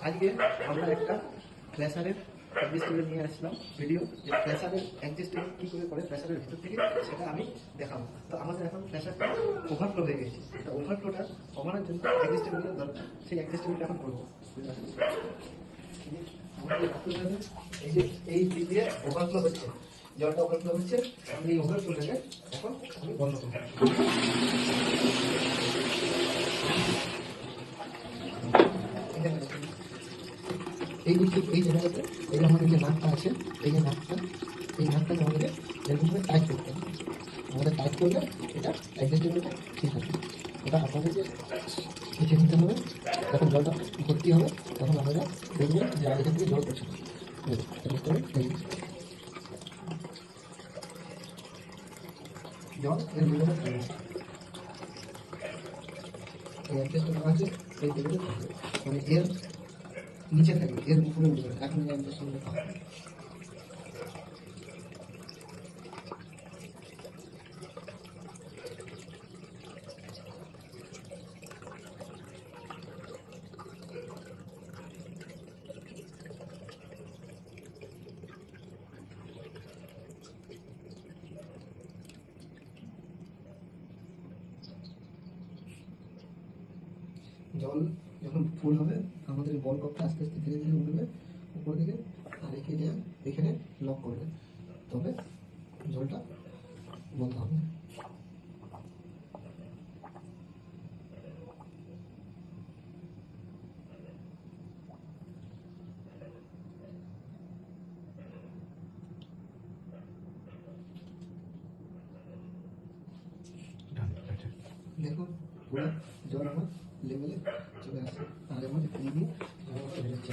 আজকে আমরা একটা প্রেসারের অ্যাডজাস্টেবল নিয়ে আসলাম ভিডিও, যে প্রেসারের অ্যাডজাস্টেবল কী করে প্রেসারের ভিতর থেকে সেটা আমি দেখাবো। তো আমাদের এখন প্রেসারটা ওভারফ্লো হয়ে গেছে, তো ওভারফ্লোটা কমানোর জন্য অ্যাডজাস্টেবলের দরকার, সেই অ্যাডজাস্টেবলটা এখন করবো। এই যে এই দিক দিয়ে ওভারফ্লো হচ্ছে, জলটা ওভারফ্লো হচ্ছে, আমি এই ওভারফ্লোটাকে এখন আমি বন্ধ করবো। এই দিক থেকে এই জায়গাটাতে এই যে আমাদের যে নাকটা আছে, এই যে নাকটা, এই নাকটাকে আমাদের এরকমভাবে টাইট করতে হবে। আমাদের টাইট করলে এটা অ্যাডজাস্টেবলটা ঠিক হবে। ওটা আপনাদেরকে দেখে নিতে হবে। যখন জলটা ভর্তি হবে তখন আপনারা দেখবেন যে এখান থেকে জল পড়ছে না। জল এর ভিতরে থাকবে, এই অ্যাডজাস্টেবল আছে এই ভিতরে থাকবে, মানে এর নিচে থাকবে, এর উপরে উঠবে। এখন এই অ্যাডজাস্টেবল জল যখন ফুল হবে আমাদের বল কপটা আস্তে আস্তে ধীরে ধীরে উঠবে উপর দিকে, আর এখানে লক করবে, তবে জলটা বন্ধ হবে। দেখুন পুরো জল আমার লেভেলে চলে আসছে, আর এর মধ্যে জল বেরোচ্ছে।